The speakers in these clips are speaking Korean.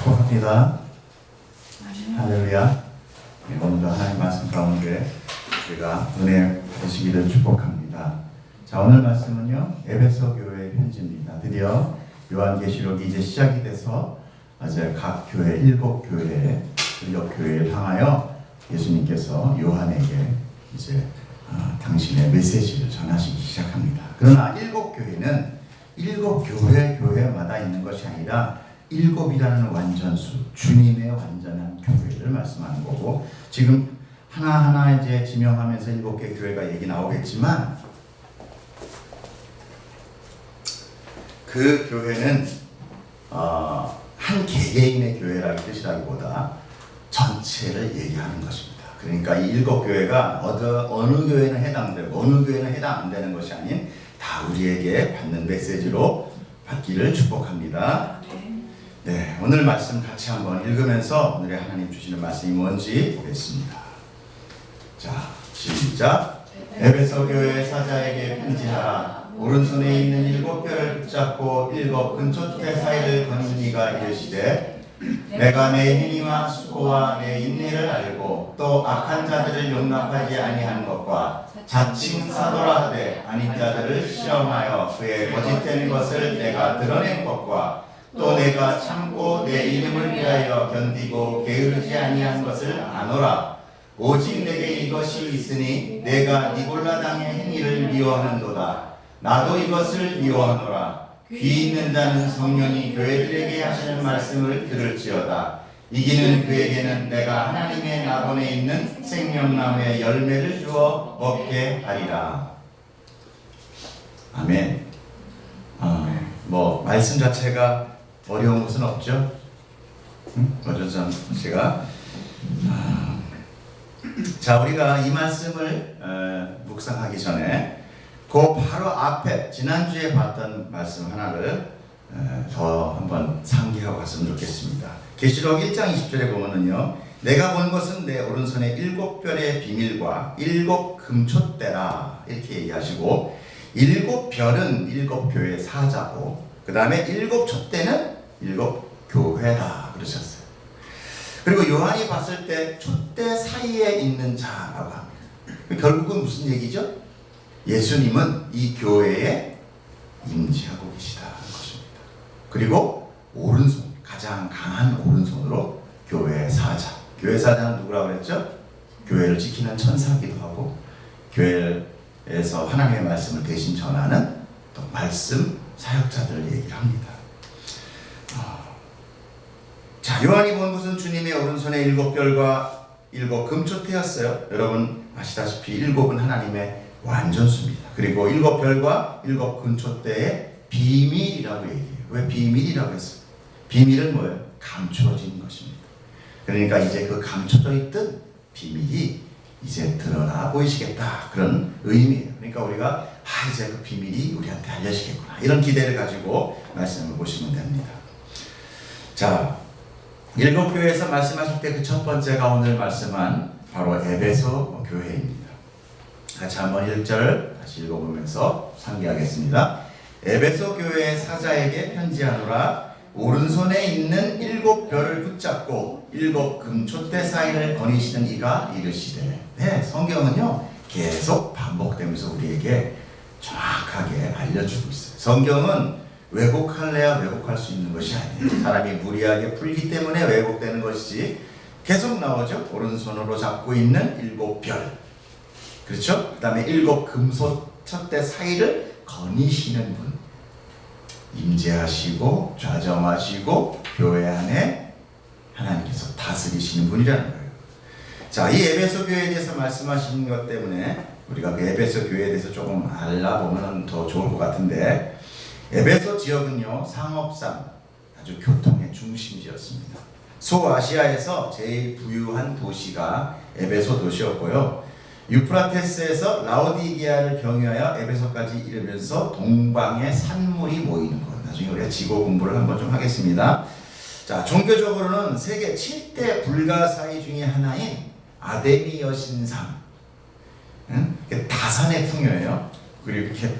축복합니다. 할렐루야. 오늘도 하나님 말씀 가운데 우리가 은혜 받으시기를 축복합니다. 자, 오늘 말씀은요, 에베소 교회의 편지입니다. 드디어 요한계시록이 이제 시작이 돼서 이제 각 교회, 일곱 교회를 향하여 예수님께서 요한에게 이제 당신의 메시지를 전하시기 시작합니다. 그러나 일곱 교회는 일곱 교회마다 있는 것이 아니라 일곱이라는 완전수, 주님의 완전한 교회를 말씀하는 거고, 지금 하나하나 이제 지명하면서 일곱 개 교회가 얘기 나오겠지만, 그 교회는 한 개개인의 교회라는 뜻이라기보다 전체를 얘기하는 것입니다. 그러니까 이 일곱 교회가 어느 교회는 해당되고 어느 교회는 해당 안 되는 것이 아닌 다 우리에게 받는 메시지로 받기를 축복합니다. 네, 오늘 말씀 같이 한번 읽으면서 오늘의 하나님 주시는 말씀이 뭔지 보겠습니다. 자, 시작. 에베소 교회 사자에게 편지하라. 오른손에 있는 일곱 뼈를 붙잡고 일곱 근초대 사이를 거는 이가 이르시되, 내가 내 행위와 수고와 내 인내를 알고 또 악한 자들을 용납하지 아니한 것과 자칭 사도라 하되 아닌 자들을 시험하여 그의 거짓된 것을 내가 드러낸 것과 또 내가 참고 내 이름을 위하여 견디고 게으르지 아니한 것을 아노라. 오직 내게 이것이 있으니 내가 니골라 당의 행위를 미워하는도다. 나도 이것을 미워하노라. 귀 있는 자는 성령이 교회들에게 하시는 말씀을 들을지어다. 이기는 그에게는 내가 하나님의 낙원에 있는 생명나무의 열매를 주어 먹게 하리라. 아멘. 말씀 자체가 어려운 것은 없죠. 어쩌면 제가 자, 우리가 이 말씀을 묵상하기 전에 그 바로 앞에 지난주에 봤던 말씀 하나를 더 한번 상기하고 갔으면 좋겠습니다. 계시록 1장 20절에 보면은요, 내가 본 것은 내 오른손에 일곱 별의 비밀과 일곱 금촛대라 이렇게 얘기하시고, 일곱 별은 일곱 교회의 사자고 그 다음에 일곱 촛대는 일곱 교회다 그러셨어요. 그리고 요한이 봤을 때 촛대 사이에 있는 자라고 합니다. 결국은 무슨 얘기죠? 예수님은 이 교회에 임재하고 계시다는 것입니다. 그리고 오른손, 가장 강한 오른손으로 교회의 사자. 교회 사자는 누구라고 그랬죠? 교회를 지키는 천사기도 하고 교회에서 하나님의 말씀을 대신 전하는 또 말씀 사역자들을 얘기를 합니다. 자, 요한이 본 것은 주님의 오른손에 일곱 별과 일곱 금초대였어요. 여러분 아시다시피 일곱은 하나님의 완전수입니다. 그리고 일곱 별과 일곱 금초대의 비밀이라고 얘기해요. 왜 비밀이라고 했어요? 비밀은 뭐예요? 감추어진 것입니다. 그러니까 이제 그 감춰져 있던 비밀이 이제 드러나 보이시겠다, 그런 의미예요. 그러니까 우리가 이제 그 비밀이 우리한테 알려지겠구나, 이런 기대를 가지고 말씀을 보시면 됩니다. 자, 일곱 교회에서 말씀하실 때 그 첫 번째가 오늘 말씀한 바로 에베소 교회입니다. 같이 한번 1절 다시 읽어보면서 상기하겠습니다. 에베소 교회의 사자에게 편지하노라. 오른손에 있는 일곱 별을 붙잡고 일곱 금촛대 사이를 거니시는 이가 이르시되. 네, 성경은요 계속 반복되면서 우리에게 정확하게 알려주고 있어요. 성경은 왜곡할래야 왜곡할 수 있는 것이 아니에요. 사람이 무리하게 풀기 때문에 왜곡되는 것이지, 계속 나오죠. 오른손으로 잡고 있는 일곱 별, 그렇죠? 그 다음에 일곱 금솥대 사이를 거니시는 분, 임재하시고 좌정하시고 교회 안에 하나님께서 다스리시는 분이라는 거예요. 자, 이 에베소 교회에 대해서 말씀하시는 것 때문에 우리가 그 에베소 교회에 대해서 조금 알아보면 더 좋을 것 같은데, 에베소 지역은요 상업상 아주 교통의 중심지였습니다. 소아시아에서 제일 부유한 도시가 에베소 도시였고요, 유프라테스에서 라오디게아를 경유하여 에베소까지 이르면서 동방의 산물이 모이는 것. 나중에 우리가 지고 공부를 한번 좀 하겠습니다. 자, 종교적으로는 세계 7대 불가사의 중에 하나인 아데미 여신상, 다산의 풍요예요. 그리고 이렇게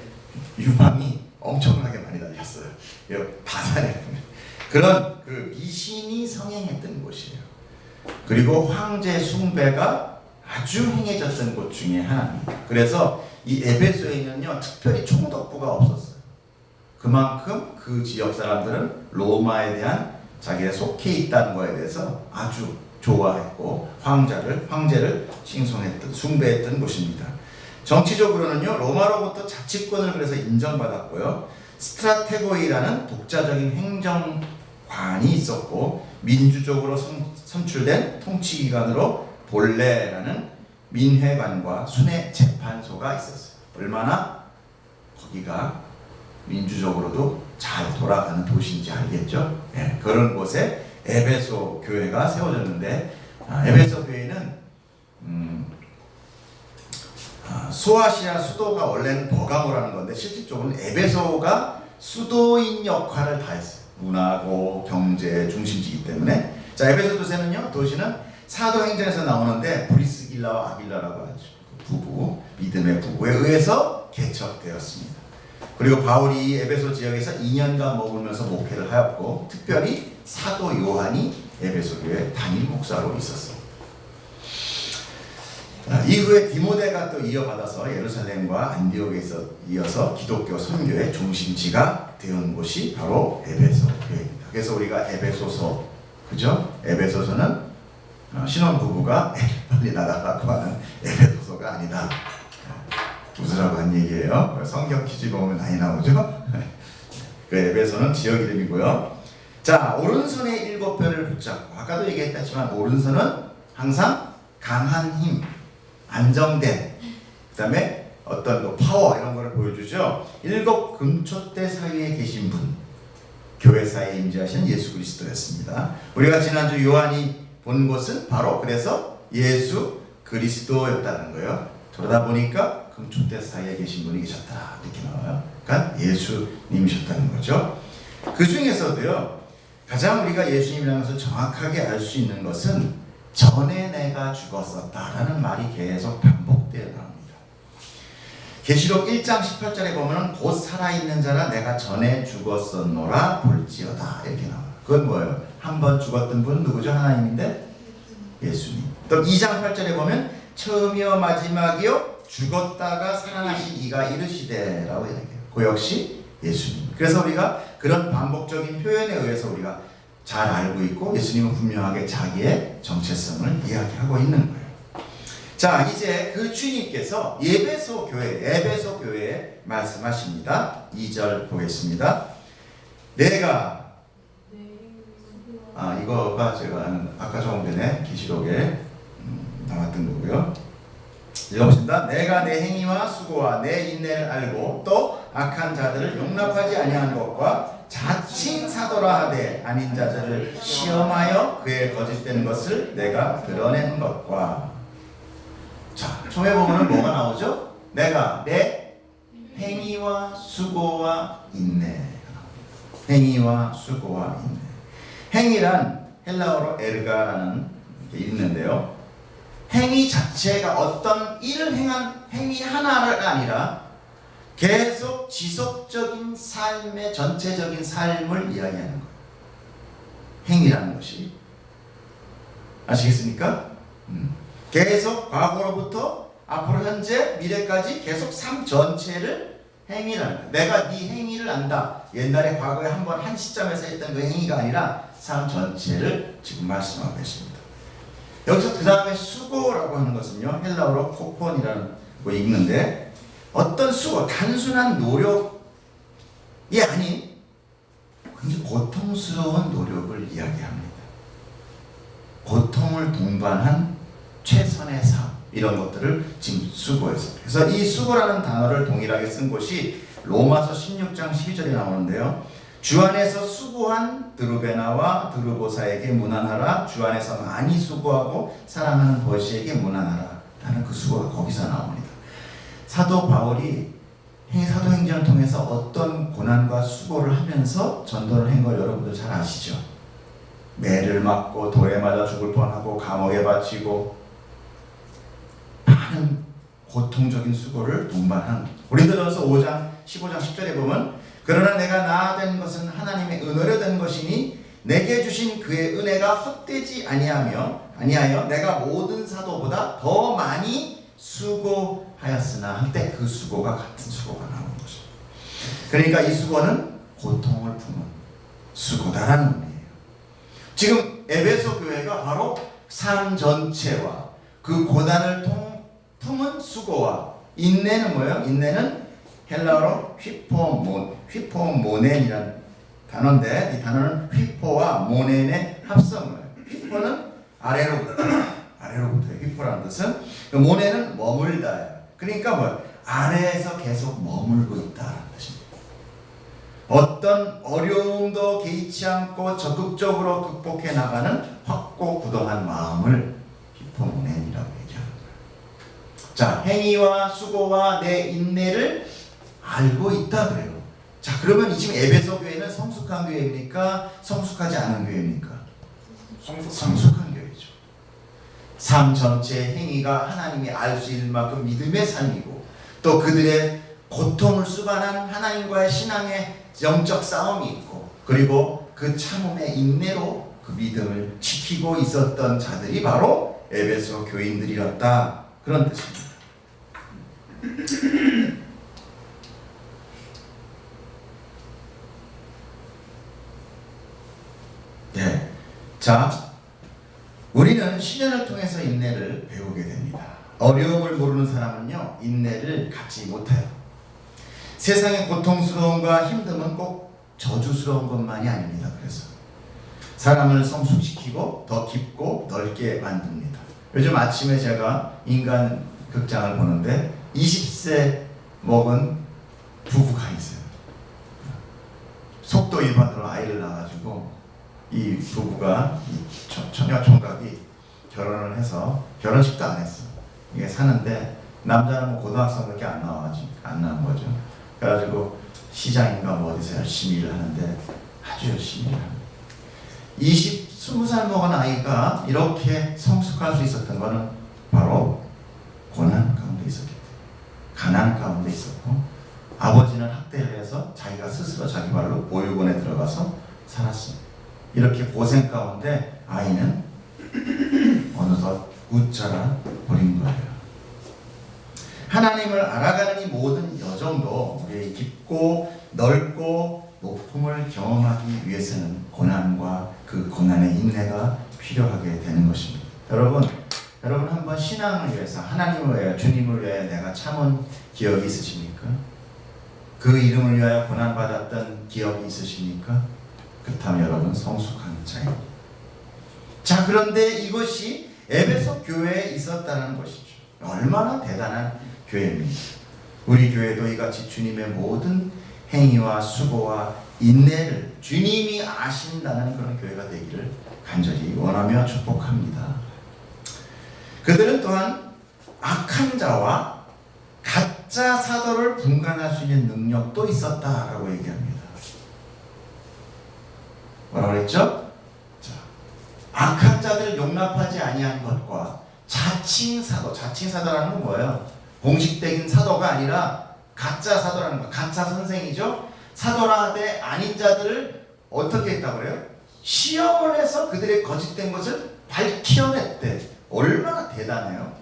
유방이 엄청나게 많이 달렸어요. 다산의 풍요. 그런 그 미신이 성행했던 곳이에요. 그리고 황제 숭배가 아주 행해졌던 곳 중에 하나입니다. 그래서 이 에베소에는요 특별히 총독부가 없었어요. 그만큼 그 지역 사람들은 로마에 대한 자기가 속해 있다는 거에 대해서 아주 좋아했고 황제를 칭송했던 숭배했던 곳입니다. 정치적으로는요 로마로부터 자치권을 그래서 인정받았고요. 스트라테고이라는 독자적인 행정관이 있었고 민주적으로 선출된 통치기관으로 본래라는 민회관과 순회 재판소가 있었어요. 얼마나 거기가 민주적으로도 잘 돌아가는 도시인지 알겠죠? 네, 그런 곳에 에베소 교회가 세워졌는데 에베소 교회는 소아시아 수도가 원래는 버가모라는 건데 실질적으로는 에베소가 수도인 역할을 다 했어요. 문화고 경제 중심지이기 때문에. 자, 에베소 도시는 사도행전에서 나오는데 브리스길라와 아길라라고 하죠. 부부, 믿음의 부부에 의해서 개척되었습니다. 그리고 바울이 에베소 지역에서 2년간 머물면서 목회를 하였고 특별히 사도 요한이 에베소 교회 담임 목사로 있었어요. 이후에 디모데가 또 이어받아서 예루살렘과 안디옥에서 이어서 기독교 선교의 중심지가 되온 곳이 바로 에베소 교회입니다. 그래서 우리가 에베소서, 그죠? 에베소서는 신혼부부가 빨리 나가라고 하는 에베소서가 아니다. 웃으라고 한 얘기예요. 성경 퀴즈 보면 많이 나오죠? 그 에베소는 지역 이름이고요. 자, 오른손에 7별을 붙잡고, 아까도 얘기했지만 오른손은 항상 강한 힘, 안정된, 그 다음에 어떤 파워 이런 거를 보여주죠. 7 금초대 사이에 계신 분, 교회사에 임재하신 예수 그리스도였습니다. 우리가 지난주 요한이 본 것은 바로 그래서 예수 그리스도였다는 거예요. 그러다 보니까 금초대 사이에 계신 분이 계셨다 이렇게 나와요. 그러니까 예수님이셨다는 거죠. 그 중에서도요 가장 우리가 예수님이라는 것을 정확하게 알 수 있는 것은 전에 내가 죽었었다라는 말이 계속 반복되어 나옵니다. 계시록 1장 18절에 보면 곧 살아있는 자라 내가 전에 죽었었노라 볼지어다 이렇게 나와요. 그건 뭐예요? 한번 죽었던 분 누구죠? 하나님인데 예수님. 또 2장 8절에 보면 처음이요 마지막이요 죽었다가 살아나신 이가 이르시되라고 이야기해요. 그 역시 예수님. 그래서 우리가 그런 반복적인 표현에 의해서 우리가 잘 알고 있고 예수님은 분명하게 자기의 정체성을 이야기하고 있는 거예요. 자, 이제 그 주님께서 에베소 교회에 말씀하십니다. 2절 보겠습니다. 내가 이거가 제가 아는 아까 조금 전에 계시록에 나왔던 거고요. 읽어보신다. 내가 내 행위와 수고와 내 인내를 알고 또 악한 자들을 용납하지 아니한 것과 자칭 사도라 하되 아닌 자들을 시험하여 그의 거짓되는 것을 내가 드러낸 것과. 자, 처음에 보면 뭐가 나오죠? 내가 내 행위와 수고와 인내. 행위와 수고와 인내. 행위란 헬라어로 에르가라는 게 있는데요. 행위 자체가 어떤 일을 행한 행위 하나가 아니라 계속 지속적인 삶의 전체적인 삶을 이야기하는 거예요. 행위라는 것이. 아시겠습니까? 계속 과거로부터 앞으로 현재 미래까지 계속 삶 전체를 행위라는 거예요. 내가 네 행위를 안다. 옛날에 과거에 한번 한 시점에서 했던 그 행위가 아니라 삶 전체를 지금 말씀하고 있습니다. 여기서 그 다음에 수고라고 하는 것은요 헬라어로 코폰이라는 거 읽는데 어떤 수고, 단순한 노력이 아닌 굉장히 고통스러운 노력을 이야기합니다. 고통을 동반한 최선의 삶 이런 것들을 지금 수고해서. 그래서 이 수고라는 단어를 동일하게 쓴 곳이 로마서 16장 12절에 나오는데요. 주 안에서 수고한 드루베나와 드루보사에게 문안하라. 주 안에서 많이 수고하고 사랑하는 버시에게 문안하라. 라는 그 수고가 거기서 나옵니다. 사도 바울이 사도행전을 통해서 어떤 고난과 수고를 하면서 전도를 한 걸 여러분들 잘 아시죠? 매를 맞고 돌에 맞아 죽을 뻔하고 감옥에 바치고 많은 고통적인 수고를 동반한. 고린도전서 5장 15장 10절에 보면 그러나 내가 나아된 것은 하나님의 은혜로 된 것이니 내게 주신 그의 은혜가 헛되지 아니하여 내가 모든 사도보다 더 많이 수고하였으나 한때 그 수고가 같은 수고가 나오는 것입니다. 그러니까 이 수고는 고통을 품은 수고다라는 의미예요. 지금 에베소 교회가 바로 삶 전체와 그 고난을 품은 수고와 인내는 뭐예요? 인내는 헬라어로 휘포모넨이라는 단어인데 이 단어는 휘포와 모넨의 합성어예요. 휘포는 아래로부터의 휘포라는 뜻은 모넨은 머물다예요. 그러니까 뭐 아래에서 계속 머물고 있다는 뜻입니다. 어떤 어려움도 개의치 않고 적극적으로 극복해 나가는 확고부동한 마음을 휘포모넨이라고 얘기하는 거예요. 자, 행위와 수고와 내 인내를 알고 있다 그래요. 자, 그러면 지금 에베소 교회는 성숙한 교회입니까? 성숙하지 않은 교회입니까? 성숙한 교회죠. 삶 전체의 행위가 하나님이 알 수 있는 만큼 믿음의 삶이고 또 그들의 고통을 수반한 하나님과의 신앙의 영적 싸움이 있고 그리고 그 참음의 인내로 그 믿음을 지키고 있었던 자들이 바로 에베소 교인들이었다. 그런 뜻입니다. 네. 자, 우리는 시련을 통해서 인내를 배우게 됩니다. 어려움을 모르는 사람은요, 인내를 갖지 못해요. 세상의 고통스러움과 힘듦은 꼭 저주스러운 것만이 아닙니다. 그래서 사람을 성숙시키고 더 깊고 넓게 만듭니다. 요즘 아침에 제가 인간 극장을 보는데 20세 먹은 부부가 있어요. 속도 위반으로 아이를 낳아가지고 이 부부가 처녀 총각이 결혼을 해서 결혼식도 안 했어. 이게 사는데 남자는 뭐 고등학생밖에 안 나온 거죠. 그래가지고 시장인가 뭐 어디서 열심히 일을 하는데 아주 열심히 일합니다. 20살 먹은 아이가 이렇게 성숙할 수 있었던 거는 바로 고난 가운데 있었기 때문에 가난 가운데 있었고 아버지는 학대를 해서 자기가 스스로 자기 발로 보육원에 들어가서 살았습니다. 이렇게 고생 가운데 아이는 어느덧 웃자라 버린 거예요. 하나님을 알아가는 이 모든 여정도 우리의 깊고 넓고 높음을 경험하기 위해서는 고난과 그 고난의 인내가 필요하게 되는 것입니다. 여러분 한번 신앙을 위해서 하나님을 위하여 주님을 위하여 내가 참은 기억이 있으십니까? 그 이름을 위하여 고난받았던 기억이 있으십니까? 그렇다면 여러분 성숙한 자입니다. 자, 그런데 이것이 에베소 교회에 있었다는 것이죠. 얼마나 대단한 교회입니다. 우리 교회도 이같이 주님의 모든 행위와 수고와 인내를 주님이 아신다는 그런 교회가 되기를 간절히 원하며 축복합니다. 그들은 또한 악한 자와 가짜 사도를 분간할 수 있는 능력도 있었다라고 얘기합니다. 뭐라고 그랬죠? 자, 악한 자들 용납하지 아니한 것과 자칭 사도라는 건 뭐예요? 공식적인 사도가 아니라 가짜 사도라는 거, 가짜 선생이죠. 사도라 대 아닌 자들을 어떻게 했다고 그래요? 시험을 해서 그들의 거짓된 것을 밝혀냈대. 얼마나 대단해요.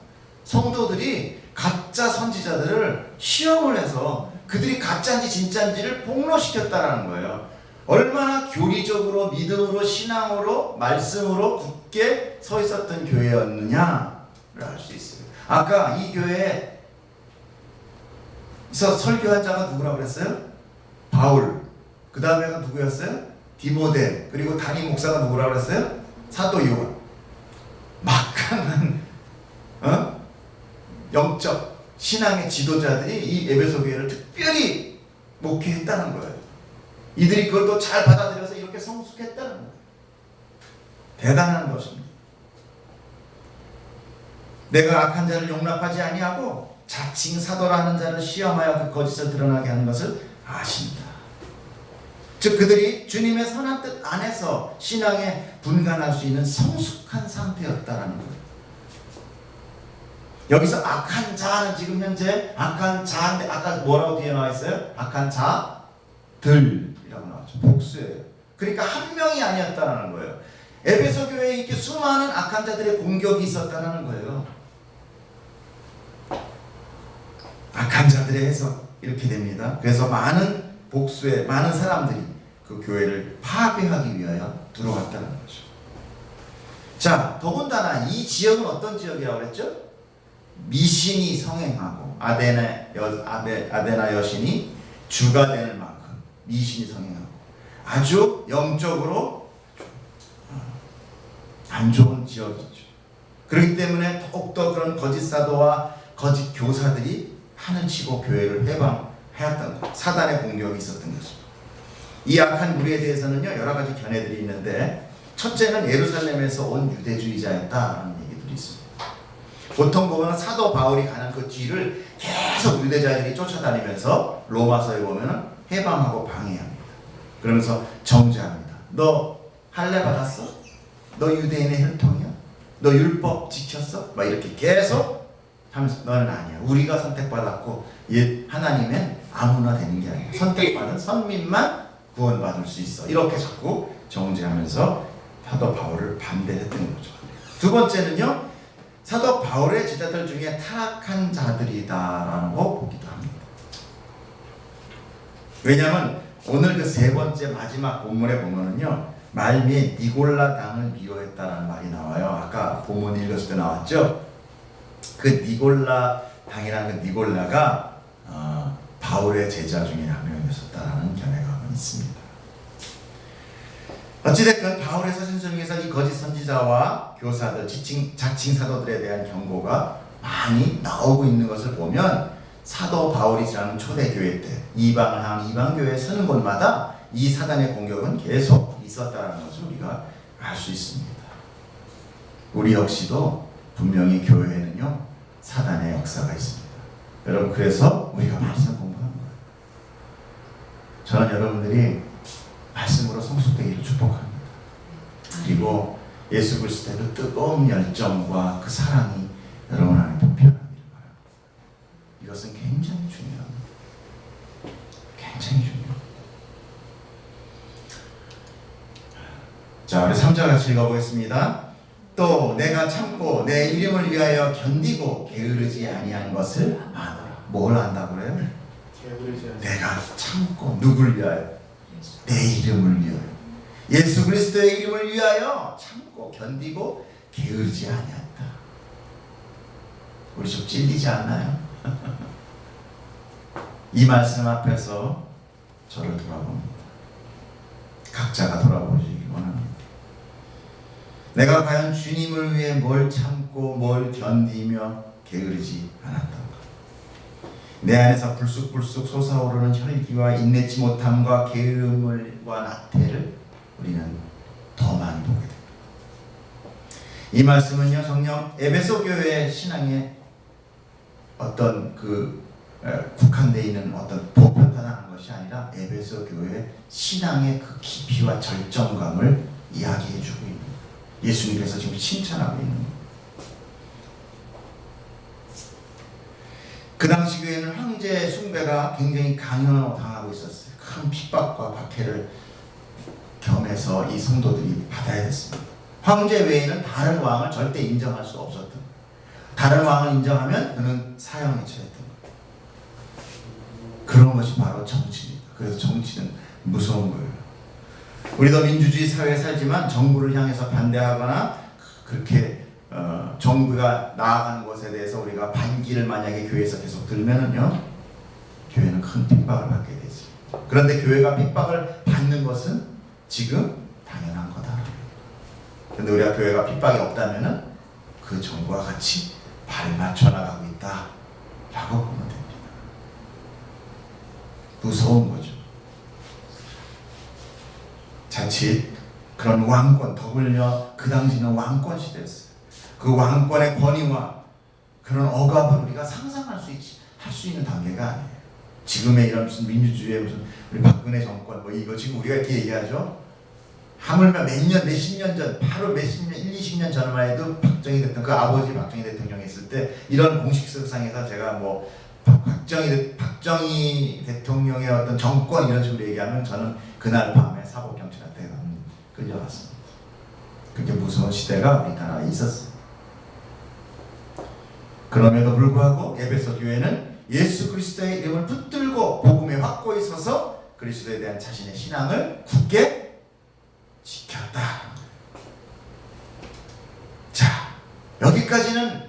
성도들이 가짜 선지자들을 시험을 해서 그들이 가짜인지 진짜인지를 폭로시켰다라는 거예요. 얼마나 교리적으로 믿음으로 신앙으로 말씀으로 굳게 서 있었던 교회였느냐를 알 수 있어요. 아까 이 교회에서 설교한 자가 누구라고 그랬어요? 바울. 그 다음에가 누구였어요? 디모데. 그리고 담임 목사가 누구라고 그랬어요? 사도 요한. 막강한 영적 신앙의 지도자들이 이 에베소 교회를 특별히 목회했다는 거예요. 이들이 그걸 또 잘 받아들여서 이렇게 성숙했다는 거예요. 대단한 것입니다. 내가 악한 자를 용납하지 아니하고 자칭 사도라 하는 자를 시험하여 그 거짓을 드러나게 하는 것을 아신다. 즉 그들이 주님의 선한 뜻 안에서 신앙에 분간할 수 있는 성숙한 상태였다라는 거예요. 여기서 악한 자는 지금 현재 악한 자인데 아까 뭐라고 뒤에 나와 있어요? 악한 자들이라고 나왔죠. 복수예요. 그러니까 한 명이 아니었다는 거예요. 에베소 교회에 이렇게 수많은 악한 자들의 공격이 있었다는 거예요. 악한 자들의 해석 이렇게 됩니다. 그래서 많은 복수의 많은 사람들이 그 교회를 파괴하기 위하여 들어왔다는 거죠. 자, 더군다나 이 지역은 어떤 지역이라고 그랬죠? 미신이 성행하고 아데나 여신이 주가 되는 만큼 미신이 성행하고 아주 영적으로 안 좋은 지역이죠. 그렇기 때문에 더욱더 그런 거짓 사도와 거짓 교사들이 판을 치고 교회를 해방하였던 것, 사단의 공격이 있었던 거죠. 이 악한 무리에 대해서는요 여러 가지 견해들이 있는데, 첫째는 예루살렘에서 온 유대주의자였다라는 얘기들이 있습니다. 보통 보면 사도 바울이 가는 그 뒤를 계속 유대자들이 쫓아다니면서 로마서에 보면 해방하고 방해합니다. 그러면서 정죄합니다. 너 할례 받았어? 너 유대인의 혈통이야? 너 율법 지켰어? 막 이렇게 계속 하면서 너는 아니야. 우리가 선택받았고 하나님은 아무나 되는 게 아니야. 선택받은 선민만 구원받을 수 있어. 이렇게 자꾸 정죄하면서 사도 바울을 반대했던 거죠. 두 번째는요, 사도 바울의 제자들 중에 타락한 자들이다라는 거 보기도 합니다. 왜냐하면 오늘 그 세 번째 마지막 본문에 보면은요, 말미에 니골라 당을 미워했다라는 말이 나와요. 아까 본문 읽었을 때 나왔죠. 그 니골라 당이라는 그 니골라가 바울의 제자 중에 한 명이었다라는 견해가 있습니다. 어찌됐든 바울의 서신서 중에서 이 거짓 선지자와 교사들, 자칭 사도들에 대한 경고가 많이 나오고 있는 것을 보면 사도 바울이 지나는 초대교회 때 이방을 향한 이방교회에 서는 곳마다 이 사단의 공격은 계속 있었다는 것을 우리가 알 수 있습니다. 우리 역시도 분명히 교회에는요 사단의 역사가 있습니다. 여러분, 그래서 우리가 말씀 공부하는 거예요. 저는 여러분들이 말씀으로 성숙되기를 축복합니다. 그리고 예수 그리스도의 그 뜨거운 열정과 그 사랑이 여러분 안에 보편하기를 바랍니다. 이것은 굉장히 중요합니다. 굉장히 중요합니다. 자, 우리 3절 같이 읽어보겠습니다. 또 내가 참고 내 이름을 위하여 견디고 게으르지 아니한 것을 아노라. 뭘 안다고 그래요? 내가 참고 누굴 위하여? 내 이름을 위하여, 예수 그리스도의 이름을 위하여 참고 견디고 게으르지 아니한다. 우리 좀 찔리지 않나요? 이 말씀 앞에서 저를 돌아봅니다. 각자가 돌아보시기 원합니다. 내가 과연 주님을 위해 뭘 참고 뭘 견디며 게으르지 않았던가? 내 안에서 불쑥불쑥 솟아오르는 혈기와 인내치 못함과 게으름과 나태를 우리는 더 많이 보게 됩니다. 이 말씀은요, 정녕 에베소 교회의 신앙에 어떤 국한되어 있는 어떤 보편화하는 것이 아니라 에베소 교회의 신앙의 그 깊이와 절정감을 이야기해주고 있는, 예수님께서 지금 칭찬하고 있는 거예요. 그 당시 교회는 황제 숭배가 굉장히 강요당하고 있었어요. 큰 핍박과 박해를 겸해서 이 성도들이 받아야 됐습니다. 황제 외에는 다른 왕을 절대 인정할 수 없었던 거예요. 다른 왕을 인정하면 그는 사형에 처했던 거예요. 그런 것이 바로 정치입니다. 그래서 정치는 무서운 거예요. 우리도 민주주의 사회에 살지만 정부를 향해서 반대하거나 그렇게 정부가 나아가는 것에 대해서 우리가 반기를 만약에 교회에서 계속 들면은요, 교회는 큰 핍박을 받게 되지. 그런데 교회가 핍박을 받는 것은 지금 당연한 거다. 그런데 우리가 교회가 핍박이 없다면은 그 정부와 같이 발 맞춰 나가고 있다라고 보면 됩니다. 무서운 거죠. 자칫 그런 왕권, 더불려 그 당시는 왕권 시대였어요. 그 왕권의 권위와 그런 억압을 우리가 상상할 수 있는 단계가 아니에요. 지금의 이런 무슨 민주주의의 무슨 우리 박근혜 정권 뭐 이거 지금 우리가 이렇게 얘기하죠. 하물며 몇십 년 전, 바로 20년 전만 해도 박정희 대통령, 그 아버지 박정희 대통령이 있을 때 이런 공식석상에서 제가 뭐 박정희 대통령의 어떤 정권 이런 식으로 얘기하면 저는 그날 밤에 사법경찰한테 끌려갔습니다. 그렇게 무서운 시대가 우리나라에 있었어요. 그럼에도 불구하고 에베소 교회는 예수 그리스도의 이름을 붙들고 복음에 확고히 서서 그리스도에 대한 자신의 신앙을 굳게 지켰다. 자, 여기까지는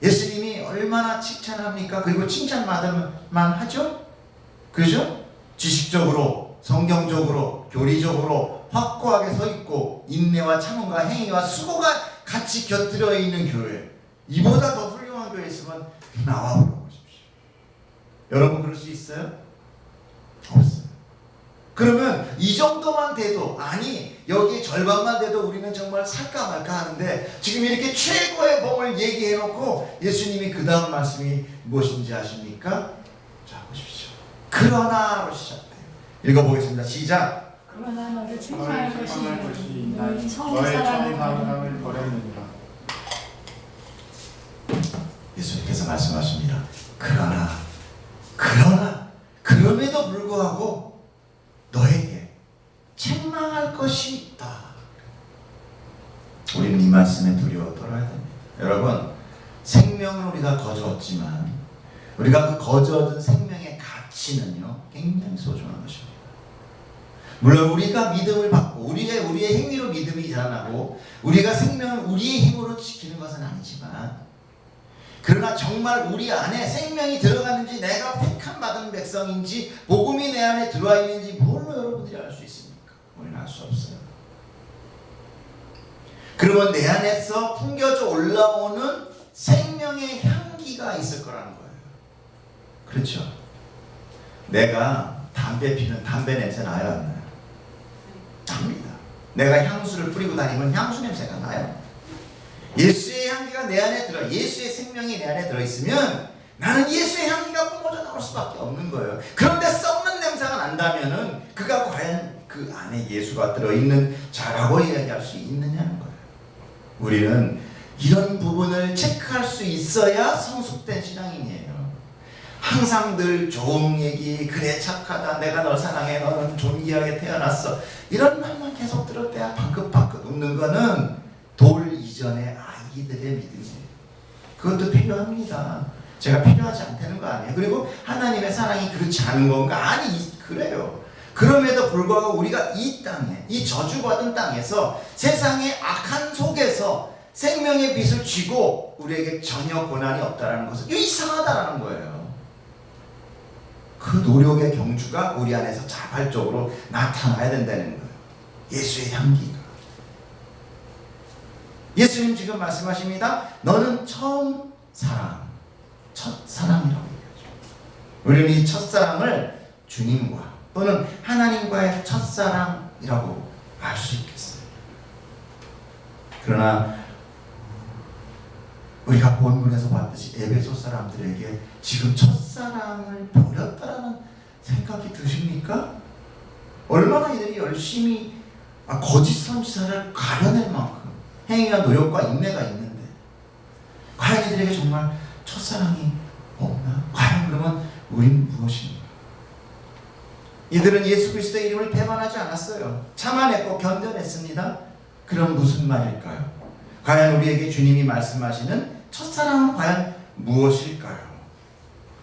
예수님이 얼마나 칭찬합니까? 그리고 칭찬받을 만하죠? 그죠? 지식적으로, 성경적으로, 교리적으로 확고하게 서 있고 인내와 참음과 행위와 수고가 같이 곁들여 있는 교회, 이보다 더 훌륭한 교회 있으면 나와 보십시오. 여러분 그럴 수 있어요? 없어요. 그러면 이 정도만 돼도, 아니 여기 절반만 돼도 우리는 정말 살까 말까 하는데, 지금 이렇게 최고의 복을 얘기해 놓고 예수님이 그 다음 말씀이 무엇인지 아십니까? 자 보십시오. 그러나로 시작돼요. 읽어보겠습니다. 시작. 그러나 너를 책망할 것이 너희 처음 너의 처음 사랑을 사랑을 버렸느니라. 예수님께서 말씀하십니다. 그럼에도 불구하고 너에게 책망할 것이 있다. 우리는 이 말씀에 두려워 떨어야 됩니다. 여러분, 생명을 우리가 거저었지만 우리가 그 거저얻은 생명의 가치는요 굉장히 소중한 것입니다. 물론 우리가 믿음을 받고 우리의 행위로 믿음이 자라나고 우리가 생명을 우리의 힘으로 지키는 것은 아니지만, 그러나 정말 우리 안에 생명이 들어가는지, 내가 택함 받은 백성인지, 복음이 내 안에 들어와 있는지 뭘로 여러분들이 알 수 있습니까? 우리는 알 수 없어요. 그러면 내 안에서 풍겨져 올라오는 생명의 향기가 있을 거라는 거예요. 그렇죠? 내가 담배 피면 담배 냄새 나요, 안 나요? 납니다. 내가 향수를 뿌리고 다니면 향수 냄새가 나요. 예수의 향기가 내 안에 들어, 예수의 생명이 내 안에 들어있으면 나는 예수의 향기가 뿜어져 나올 수밖에 없는 거예요. 그런데 썩는 냄새가 난다면은 그가 과연 그 안에 예수가 들어있는 자라고 이야기할 수 있느냐는 거예요. 우리는 이런 부분을 체크할 수 있어야 성숙된 신앙인이에요. 항상 늘 좋은 얘기, 그래 착하다, 내가 널 사랑해, 너는 존귀하게 태어났어, 이런 말만 계속 들을 때야 방긋방긋 웃는 거는 돌 이전의 아기들의 믿음이에요. 그것도 필요합니다. 제가 필요하지 않다는 거 아니에요. 그리고 하나님의 사랑이 그렇지 않은 건가? 아니, 그래요. 그럼에도 불구하고 우리가 이 땅에, 이 저주받은 땅에서 세상의 악한 속에서 생명의 빛을 쥐고 우리에게 전혀 고난이 없다라는 것은 이거 이상하다라는 거예요. 그 노력의 경주가 우리 안에서 자발적으로 나타나야 된다는 거예요. 예수의 향기가. 예수님 지금 말씀하십니다. 너는 처음 사랑, 첫사랑이라고 얘기하죠. 우리는 이 첫사랑을 주님과 또는 하나님과의 첫사랑이라고 알 수 있겠어요. 그러나 우리가 본문에서 봤듯이 에베소 사람들에게 지금 첫사랑을 버렸다라는 생각이 드십니까? 얼마나 이들이 열심히 거짓 선지자를 가려낼 만큼 행위와 노력과 인내가 있는데 과연 이들에게 정말 첫사랑이 없나? 과연 그러면 우리는 무엇인가? 이들은 예수 그리스도의 이름을 배반하지 않았어요. 참아냈고 견뎌냈습니다. 그럼 무슨 말일까요? 과연 우리에게 주님이 말씀하시는 첫사랑은 과연 무엇일까요?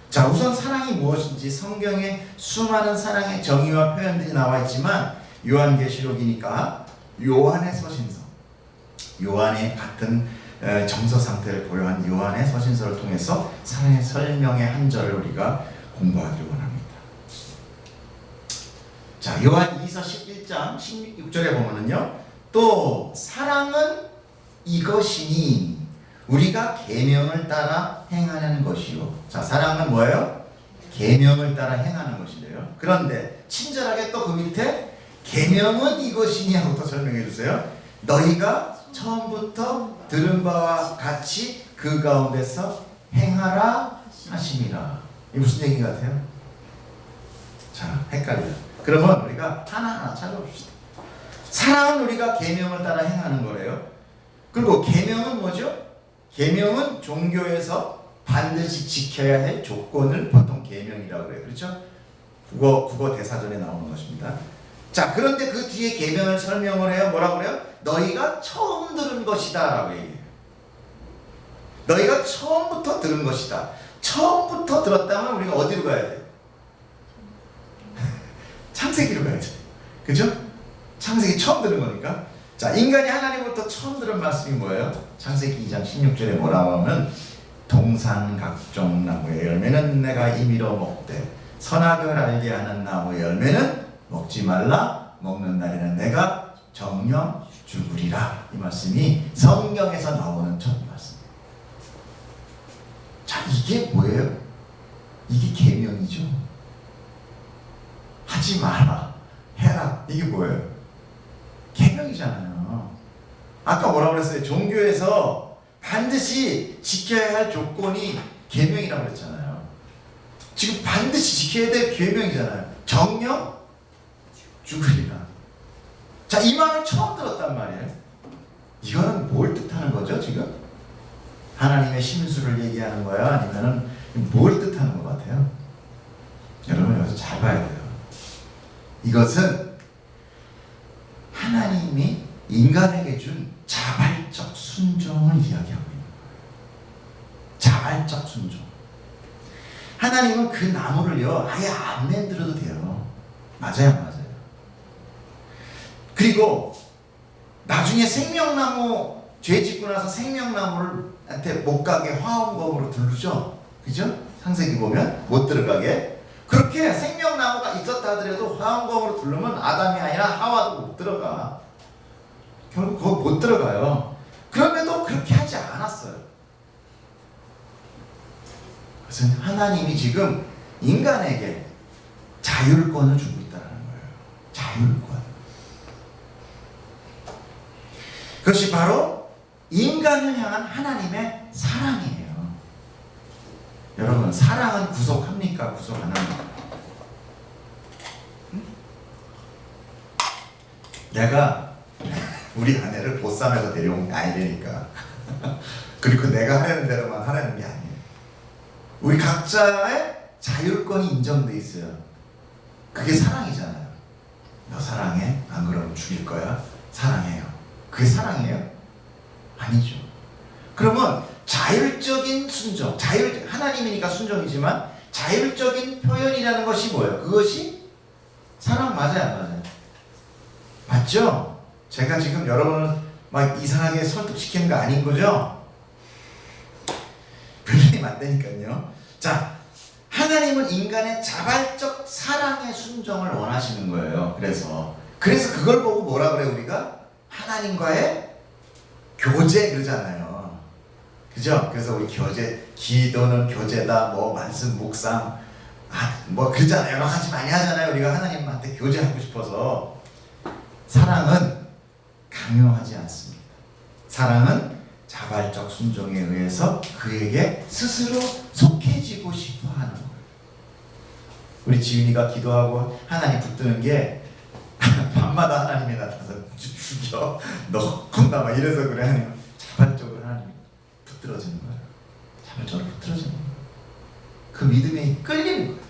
자, 우선 사랑이 무엇인지 성경에 수많은 사랑의 정의와 표현들이 나와 있지만 요한계시록이니까 요한의 서신서, 요한의 같은 정서 상태를 고려한 요한의 서신서를 통해서 사랑의 설명의 한 절을 우리가 공부하기를 원합니다. 자, 요한 2서 11장 16절에 보면은요, 또 사랑은 이것이니 우리가 계명을 따라 행하는 것이요. 자, 사랑은 뭐예요? 계명을 따라 행하는 것이래요. 그런데 친절하게 또 그 밑에 계명은 이것이니 하고 또 설명해 주세요. 너희가 처음부터 들은 바와 같이 그 가운데서 행하라 하심이라. 이게 무슨 얘기 같아요? 자, 헷갈려요. 그러면 우리가 하나하나 찾아봅시다. 사랑은 우리가 계명을 따라 행하는 거래요. 그리고 계명은 뭐죠? 계명은 종교에서 반드시 지켜야 할 조건을 보통 계명이라고 해요. 그렇죠? 국어 대사전에 나오는 것입니다. 자, 그런데 그 뒤에 계명을 설명을 해요. 뭐라고 그래요? 너희가 처음 들은 것이다 라고 얘기해요. 너희가 처음부터 들은 것이다. 처음부터 들었다면 우리가 어디로 가야 돼? 창세기로 가야 돼. 그죠? 창세기 처음 들은 거니까. 자, 인간이 하나님부터 처음 들은 말씀이 뭐예요? 창세기 2장 16절에 뭐라고 하면 동산 각종 나무의 열매는 내가 임의로 먹되 선악을 알게 하는 나무의 열매는 먹지 말라. 먹는 날에는 내가 정령 죽으리라. 이 말씀이 성경에서 나오는 첫 말씀. 자, 이게 뭐예요? 이게 계명이죠. 하지 마라, 해라. 이게 뭐예요? 계명이잖아요. 아까 뭐라고 그랬어요? 종교에서 반드시 지켜야 할 조건이 계명이라고 그랬잖아요. 지금 반드시 지켜야 될 계명이잖아요. 정령 죽으리라. 자, 이 말을 처음 들었단 말이에요. 이거는 뭘 뜻하는 거죠, 지금? 하나님의 심수를 얘기하는 거야? 아니면은 뭘 뜻하는 것 같아요? 여러분 여기서 잘 봐야 돼요. 이것은 하나님이 인간에게 준 자발적 순종을 이야기하고 있는 거예요. 자발적 순종. 하나님은 그 나무를요 아예 안 만들어도 돼요. 맞아요, 맞아요. 그리고 나중에 생명나무 죄 짓고 나서 생명나무한테 못 가게 화원검으로 두르죠. 그죠? 창세기 보면 못 들어가게. 그렇게 생명나무가 있었다 하더라도 화원검으로 두르면 아담이 아니라 하와도 못 들어가. 결국 거기 못 들어가요. 그럼에도 그렇게 하지 않았어요. 그래서 하나님이 지금 인간에게 자율권을 주고 있다는 거예요. 자율권. 그것이 바로 인간을 향한 하나님의 사랑이에요. 여러분, 사랑은 구속합니까? 구속 안 합니까? 내가 우리 아내를 보쌈에서 데려온 게 아니니까. 그리고 내가 하려는 대로만 하라는 게 아니에요. 우리 각자의 자율권이 인정돼 있어요. 그게 사랑이잖아요. 너 사랑해? 안 그러면 죽일 거야? 사랑해요. 그게 사랑이에요? 아니죠. 그러면 자율적인 순종, 하나님이니까 순종이지만 자율적인 표현이라는 것이 뭐예요? 그것이 사랑 맞아요, 안 맞아요? 맞죠? 제가 지금 여러분을 막 이상하게 설득시키는 거 아닌 거죠? 분명히 맞다니까요. 자, 하나님은 인간의 자발적 사랑의 순종을 원하시는 거예요. 그래서 그걸 보고 뭐라 그래 우리가? 하나님과의 교제 그러잖아요. 그죠? 그래서 우리 교제, 기도는 교제다, 뭐 말씀 묵상, 뭐 그러잖아요. 여러 가지 많이 하잖아요. 우리가 하나님한테 교제하고 싶어서. 사랑은 강요하지 않습니다. 사랑은 자발적 순종에 의해서 그에게 스스로 속해지고 싶어 하는 거예요. 우리 지윤이가 기도하고 하나님 붙드는 게 밤마다 하나님이 나타나서 죽여, 너 혼나 막 이래서 그래. 하나님 자발적으로 하나님이 붙들어지는 거예요. 자발적으로 붙들어지는 거예요. 그 믿음에 끌리는 거예요.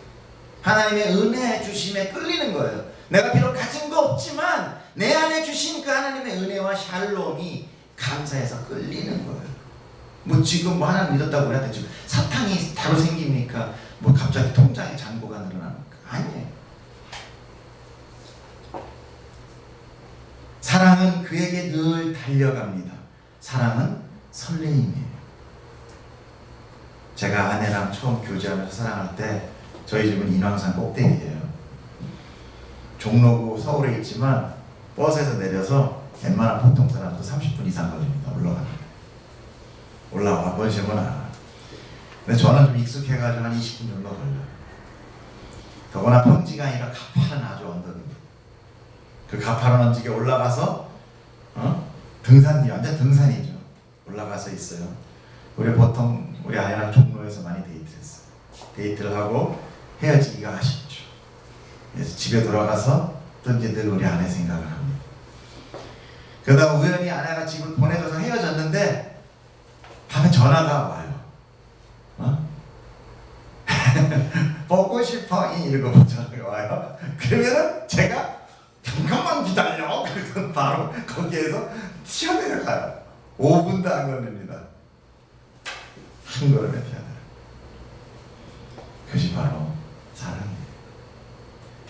하나님의 은혜 주심에 끌리는 거예요. 내가 비록 가진 거 없지만 내 안에 주신 그 하나님의 은혜와 샬롬이 감사해서 끌리는 거예요. 뭐 지금 뭐 하나님 믿었다고 그랬는데 지금 사탕이 바로 생깁니까? 뭐 갑자기 통장에 잔고가 늘어납니까? 아니에요. 사랑은 그에게 늘 달려갑니다. 사랑은 설레임이에요. 제가 아내랑 처음 교제하면서 사랑할 때 저희 집은 인왕산 꼭대기예요. 종로구 서울에 있지만 버스에서 내려서 웬만한 보통 사람도 30분 이상 걸립니다. 올라와 보시면 알아. 근데 저는 좀 익숙해가지고 한 20분 정도 걸려요. 더구나 평지가 아니라 가파른 아주 언덕입니다. 그 가파른 언덕에 올라가서 등산이 완전 등산이죠. 올라가서 있어요. 우리 아내랑 종로에서 많이 데이트했어요. 데이트를 하고 헤어지기가 아쉽죠. 그래서 집에 돌아가서 또 이제 늘 우리 아내 생각을 합니다. 그러다가 우연히 아내가 집을 보내줘서 헤어졌는데 밤에 전화가 와요. 보고 싶어 이러고 전화가 와요. 그러면은 제가 집에 가요. 5분도 안 걸립니다. 한 걸음에 뛰어들어요. 그것이 바로 사랑이에요.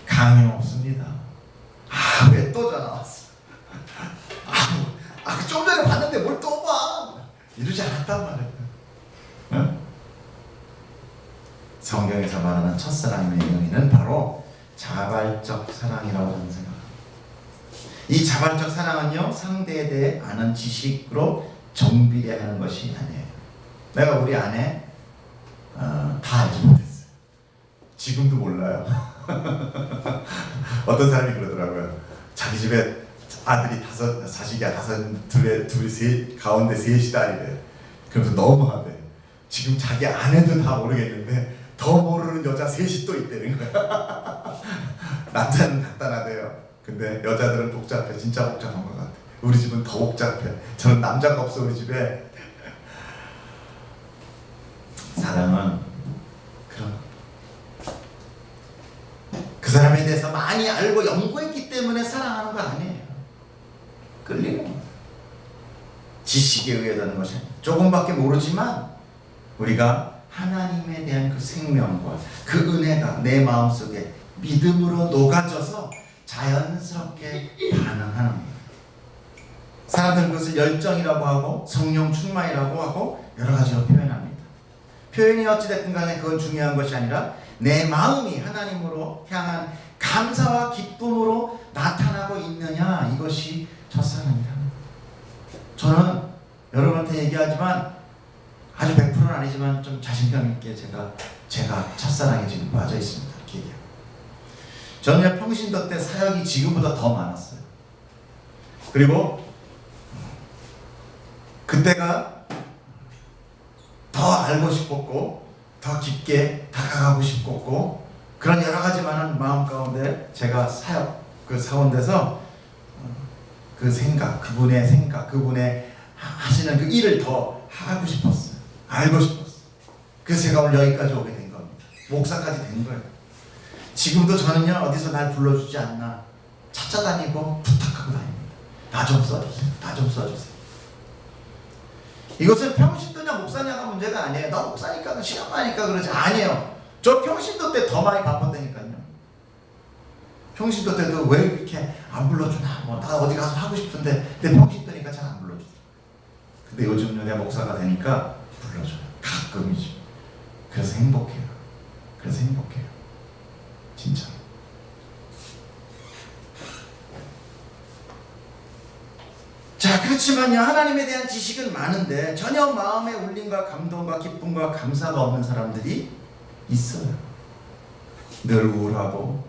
강요 없습니다. 왜 또 전화 왔어? 좀 전에 봤는데 뭘 또 봐? 이러지 않았단 말이에요. 응? 성경에서 말하는 첫사랑의 의미는 바로 자발적 사랑이라고 저는 생각합니다. 이 자발적 사랑은요, 상대에 대해 아는 지식으로 정비례하는 것이 아니에요. 내가 우리 아내 다 알지 못했어요. 지금도 몰라요. 어떤 사람이 그러더라고요. 자기 집에 아들이 자식이야 가운데 셋이 딸이래. 그러면서 너무하대. 지금 자기 아내도 다 모르겠는데 더 모르는 여자 셋이 또 있다는 거야. 남자는 간단하대요. 근데 여자들은 복잡해. 진짜 복잡한 것 같아. 우리 집은 더 복잡해. 저는 남자가 없어 우리 집에. 사랑은 그런 그 사람에 대해서 많이 알고 연구했기 때문에 사랑하는 거 아니에요. 끌리는 거예요. 지식에 의해서는 것이 아니에요. 조금밖에 모르지만 우리가 하나님에 대한 그 생명과 그 은혜가 내 마음속에 믿음으로 녹아져서 자연스럽게 반응하는 거예요. 사람들은 그것을 열정이라고 하고 성령 충만이라고 하고 여러 가지로 표현합니다. 표현이 어찌됐든 간에 그건 중요한 것이 아니라 내 마음이 하나님으로 향한 감사와 기쁨으로 나타나고 있느냐, 이것이 첫사랑이다. 저는 여러분한테 얘기하지만 아주 100%는 아니지만 좀 자신감 있게 제가 첫사랑에 지금 빠져 있습니다. 이렇게 얘기해요. 저는 평신도 때 사역이 지금보다 더 많았어요. 그리고 그때가 더 알고 싶었고 더 깊게 다가가고 싶었고 그런 여러 가지 많은 마음 가운데 제가 사역 그 사원돼서 그 생각, 그분의 하시는 그 일을 더 하고 싶었어요. 알고 싶었어요. 그래서 제가 오늘 여기까지 오게 된 겁니다. 목사까지 된 거예요. 지금도 저는요, 어디서 날 불러주지 않나 찾아다니고 부탁하고 다닙니다. 나 좀 써주세요. 나 좀 써주세요. 이것은 평신도냐 목사냐가 문제가 아니에요. 나 목사니까 시간 많으니까 그러지. 아니에요. 저 평신도 때 더 많이 바빴다니까요. 평신도 때도 왜 이렇게 안 불러주나, 나 어디 가서 하고 싶은데 내 평신도니까 잘 안 불러주죠. 근데 요즘은 내가 목사가 되니까 불러줘요. 가끔이죠. 그래서 행복해요. 진짜. 자, 그렇지만요, 하나님에 대한 지식은 많은데 전혀 마음의 울림과 감동과 기쁨과 감사가 없는 사람들이 있어요. 늘 우울하고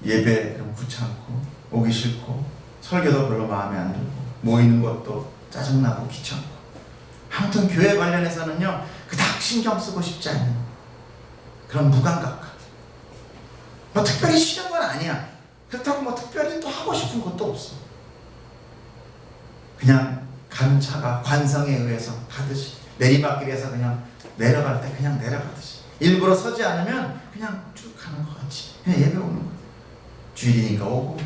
예배 그럼 귀찮고 오기 싫고 설교도 별로 마음에 안 들고 모이는 것도 짜증나고 귀찮고, 아무튼 교회 관련해서는요 그닥 신경 쓰고 싶지 않은 그런 무감각함. 뭐 특별히 싫은 건 아니야. 그렇다고 뭐 특별히 또 하고 싶은 것도 없어. 그냥 가는 차가 관성에 의해서 가듯이, 내리막길에서 그냥 내려갈 때 그냥 내려가듯이, 일부러 서지 않으면 그냥 쭉 가는 것 같이 그냥 예배 오는 거야. 주일이니까 오고.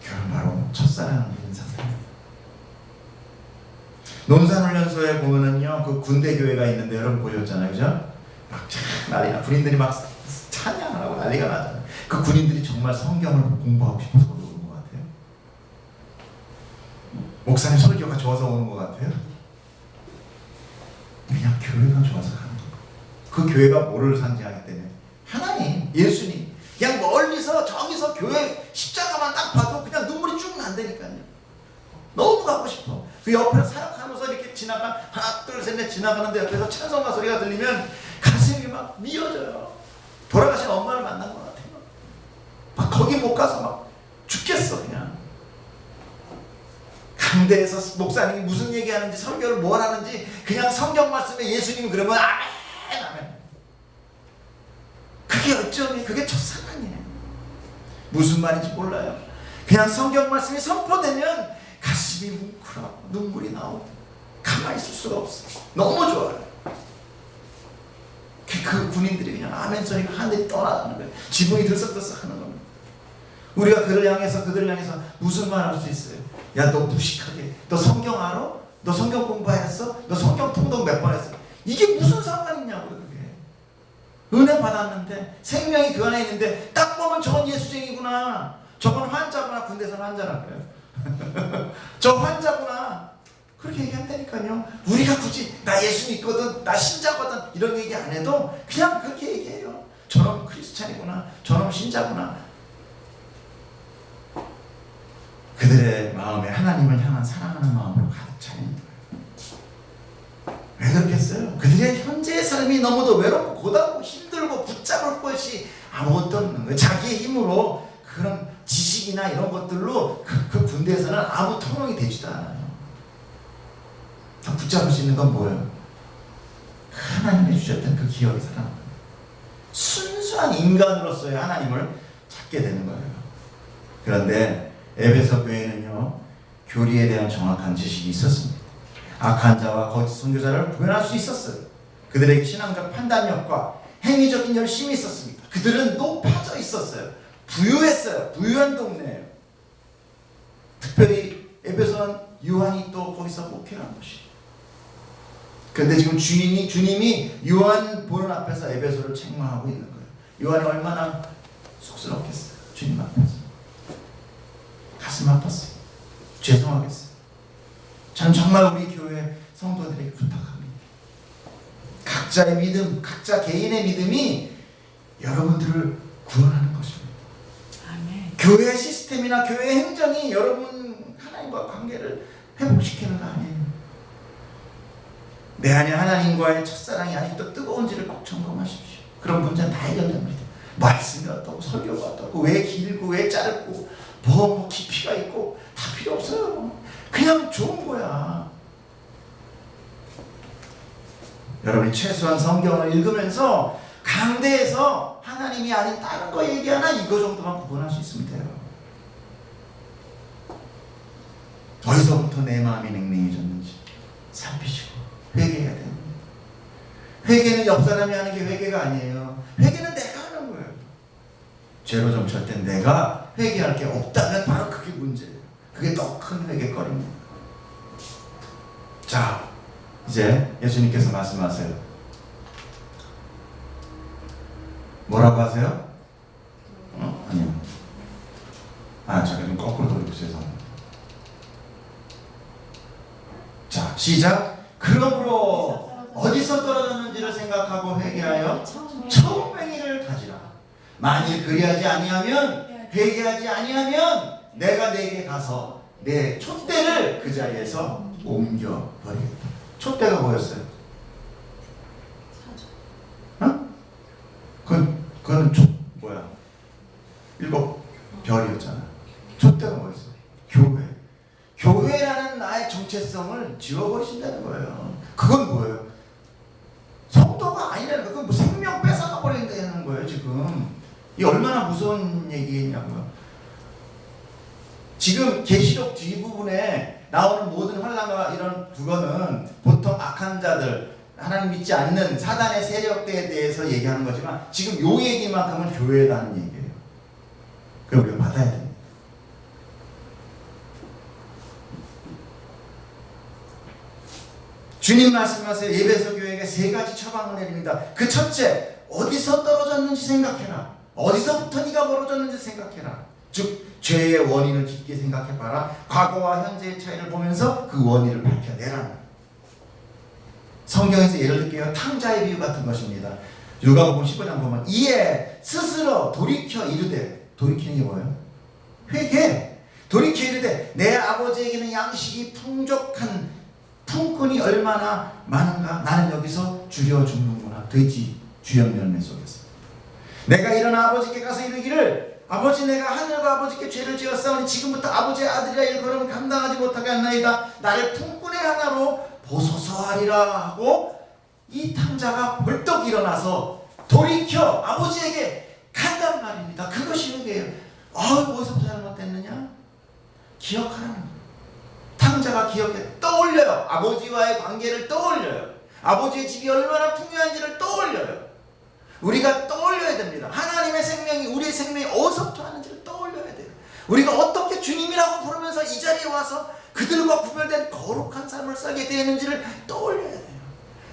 그건 바로 첫사랑을 잃은 상태입니다. 논산훈련소에 보면은요, 그 군대 교회가 있는데 여러분 보셨잖아요, 그죠? 막 난리나, 군인들이 막 찬양하고 난리가 나잖아요. 그 군인들이 정말 성경을 공부하고 싶어서 오는 것 같아요. 목사님 설교가 좋아서 오는 것 같아요. 그냥 교회가 좋아서 가는 거예요. 그 교회가 뭐를 상징하기 때문에 하나님, 예수님. 그냥 멀리서 저기서 교회 십자가만 딱 봐도 그냥 눈물이 쭉 난다니까요. 너무 가고 싶어. 그 옆에 사역하면서 이렇게 하나 둘 셋 넷 지나가는데 옆에서 찬송가 소리가 들리면 가슴이 막 미어져요. 돌아가신 엄마를 만난 것 같아요. 막 거기 못 가서 막 죽겠어. 그냥 강대에서 목사님이 무슨 얘기하는지, 설교를 뭘 하는지, 그냥 성경 말씀에 예수님 그러면 아멘 아멘. 그게 어쩌니, 그게 첫사랑이에요. 무슨 말인지 몰라요. 그냥 성경 말씀이 선포되면 가슴이 뭉클하고 눈물이 나오고 가만히 있을 수가 없어. 너무 좋아요. 그 군인들이 그냥 아멘 소리가 하늘이 떠나가는 거예요. 지붕이 들썩들썩 하는 겁니다. 우리가 그들을 향해서 무슨 말 할 수 있어요? 야, 너 무식하게, 너 성경 알아? 너 성경 공부했어? 너 성경 통독 몇 번 했어? 이게 무슨 상관이냐고요, 그게. 은혜 받았는데, 생명이 그 안에 있는데, 딱 보면 저건 예수쟁이구나. 저건 환자구나. 군대에서는 환자라고 해요. 저 환자구나. 그렇게 얘기한다니까요. 우리가 굳이 나 예수 믿거든, 나 신자거든 이런 얘기 안 해도 그냥 그렇게 얘기해요. 저놈 크리스찬이구나, 저놈 신자구나. 그들의 마음에 하나님을 향한 사랑하는 마음으로 가득 차 있는 거예요. 왜 그렇겠어요? 그들의 현재의 삶이 너무도 외롭고 고단하고 힘들고 붙잡을 것이 아무것도 없는 거예요. 자기의 힘으로 그런 지식이나 이런 것들로 그 군대에서는 아무 통용이 되지도 않아요. 붙잡을 수 있는 건 뭐예요? 하나님이 주셨던 그 기억이 살아나는 거예요. 순수한 인간으로서의 하나님을 찾게 되는 거예요. 그런데 에베소 교회는요, 교리에 대한 정확한 지식이 있었습니다. 악한 자와 거짓 선교사를 구별할 수 있었어요. 그들에게 신앙적 판단력과 행위적인 열심이 있었습니다. 그들은 높아져 있었어요. 부유했어요. 부유한 동네예요. 특별히 에베소는 요한이 또 거기서 목회한 곳이에요. 그런데 지금 주님이 요한 보는 앞에서 에베소를 책망하고 있는 거예요. 요한이 얼마나 쑥스럽겠어요. 주님 앞에서. 가슴 아팠어요. 죄송하겠어요. 저는 정말 우리 교회 성도들에게 부탁합니다. 각자의 믿음, 각자 개인의 믿음이 여러분들을 구원하는 것입니다. 아멘. 교회 시스템이나 교회 행정이 여러분 하나님과 관계를 회복시키는 거 아니에요. 내 안에 하나님과의 첫사랑이 아직도 뜨거운지를 꼭 점검하십시오. 그런 문제는 다 해결됩니다. 말씀이 어떻고 설교가 어떻고 왜 길고 왜 짧고 뭐 깊이가 있고 다 필요 없어요. 그냥 좋은 거야. 여러분이 최소한 성경을 읽으면서 강대에서 하나님이 아닌 다른 거 얘기하나 이거 정도만 구분할 수 있으면 돼요. 어디서부터 내 마음이 냉랭해졌는지 살피시고 회개해야 됩니다. 회개는 옆 사람이 하는 게 회개가 아니에요. 회개는 내가 하는 거예요. 죄로 점칠 땐 내가 회개할 게 없다면 바로 그게 문제예요. 그게 더 큰 회개거리입니다. 자, 이제 예수님께서 말씀하세요. 뭐라고 하세요? 아니요. 제가 좀 거꾸로 돌리고 죄송합니다. 자, 시작. 그러므로 어디서 떨어졌는지를 생각하고 회개하여 청맹이를 가지라. 만일 그리하지 아니하면, 회개하지 아니하면 내가 내게 가서 내 촛대를 그 자리에서 옮겨버리겠다. 촛대가 뭐였어요? 그거는 뭐야? 7 별이었잖아. 촛대가 뭐였어요? 교회. 교회라는 나의 정체성을 지워버리신다는 거예요. 그건 뭐예요? 성도가 아니라는 거예요. 그건 뭐 생명 뺏어가 버린다는 거예요, 지금. 이 얼마나 무서운 얘기냐고요. 지금 계시록 뒷부분에 나오는 모든 환란과 이런 그거는 보통 악한 자들, 하나님 믿지 않는 사단의 세력대에 대해서 얘기하는 거지만 지금 요 얘기만큼은 교회라는 얘기예요. 그걸 우리가 받아야 됩니다. 주님 말씀하세요. 에베소 교회에게 3가지 처방을 내립니다. 그 첫째, 어디서 떨어졌는지 생각해라. 어디서부터 네가 멀어졌는지 생각해라. 즉 죄의 원인을 깊게 생각해봐라. 과거와 현재의 차이를 보면서 그 원인을 밝혀내라. 성경에서 예를 들게요. 탕자의 비유 같은 것입니다. 누가복음 15장 보면 이에 스스로 돌이켜 이르되, 돌이키는 게 뭐예요? 회개. 돌이켜 이르되 내 아버지에게는 양식이 풍족한 품꾼이 얼마나 많은가. 나는 여기서 줄여 죽는구나. 돼지 주연 열매 속에서 내가 일어나 아버지께 가서 이르기를 아버지, 내가 하늘과 아버지께 죄를 지었사오니 지금부터 아버지의 아들이라 일컬음을 감당하지 못하게 한나이다. 나를 품꾼의 하나로 보소서 하리라 하고 이 탕자가 벌떡 일어나서 돌이켜 아버지에게 간단 말입니다. 그것이 회개예요. 어디서부터 잘못됐느냐? 기억하라는 거예요. 탕자가 기억해 떠올려요. 아버지와의 관계를 떠올려요. 아버지의 집이 얼마나 풍요한지를 떠올려요. 우리가 떠올려야 됩니다. 하나님의 생명이 우리의 생명이 어디서부터 하는지를 떠올려야 돼요. 우리가 어떻게 주님이라고 부르면서 이 자리에 와서 그들과 구별된 거룩한 삶을 살게 되는지를 떠올려야 돼요.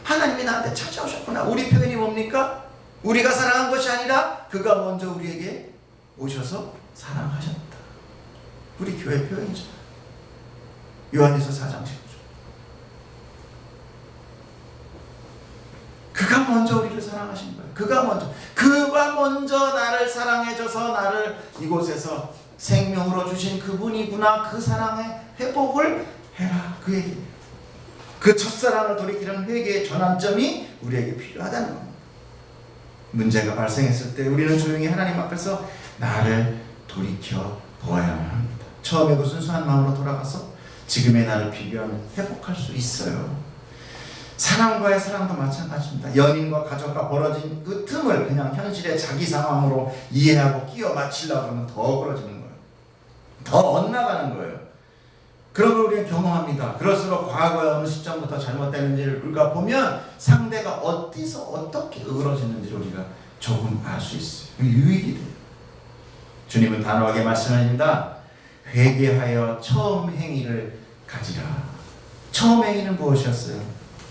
하나님이 나한테 찾아오셨구나. 우리 표현이 뭡니까? 우리가 사랑한 것이 아니라 그가 먼저 우리에게 오셔서 사랑하셨다. 우리 교회 표현이죠. 요한일서 4장 19절. 그가 먼저 우리를 사랑하신 거예요. 그가 먼저 나를 사랑해줘서 나를 이곳에서 생명으로 주신 그분이구나. 그 사랑의 회복을 해라. 그 얘기. 그 첫사랑을 돌이키는 회개의 전환점이 우리에게 필요하다는 겁니다. 문제가 발생했을 때 우리는 조용히 하나님 앞에서 나를 돌이켜 보아야만 합니다. 처음에 그 순수한 마음으로 돌아가서 지금의 나를 비교하면 회복할 수 있어요. 사랑과의 사랑도 마찬가지입니다. 연인과 가족과 벌어진 그 틈을 그냥 현실의 자기 상황으로 이해하고 끼워 맞추려고 하면 더 벌어지는 거예요. 더 엇나가는 거예요. 그런 걸 우리는 경험합니다. 그럴수록 과거에 어느 시점부터 잘못되는지를 우리가 보면 상대가 어디서 어떻게 으그러지는지 우리가 조금 알 수 있어요. 유익이 돼요. 주님은 단호하게 말씀하십니다. 회개하여 처음 행위를 가지라. 처음 행위는 무엇이었어요?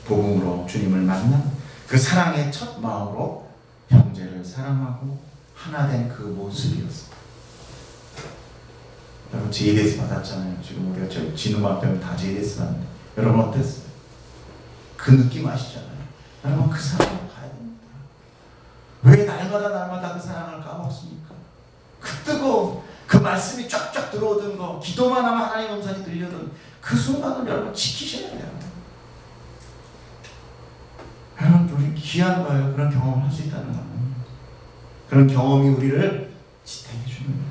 복음으로 주님을 만난 그 사랑의 첫 마음으로 형제를 사랑하고 하나 된 그 모습이었어요. 여러분 JDS 받았잖아요. 지금 우리가 진우만 빼면 다 JDS 받는데 여러분 어땠어요? 그 느낌 아시잖아요. 여러분 그 사랑을 가야 됩니다. 왜 날마다 그 사랑을 까먹습니까? 그 뜨거움, 그 말씀이 쫙쫙 들어오던 거, 기도만 하면 하나님 음성이 들려던 그 순간을 여러분 지키셔야 돼요. 여러분 우리 귀한 거예요. 그런 경험을 할 수 있다는 거는. 그런 경험이 우리를 지탱해 주는 거예요.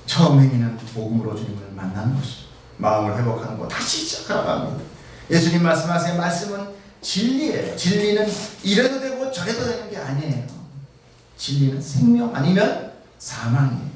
처음 행위는 복음으로 주님을 만나는 것입니다. 마음을 회복하는 것, 다시 시작하라고 합니다. 예수님 말씀하세요. 말씀은 진리예요. 진리는 이래도 되고 저래도 되는 게 아니에요. 진리는 생명 아니면 사망이에요.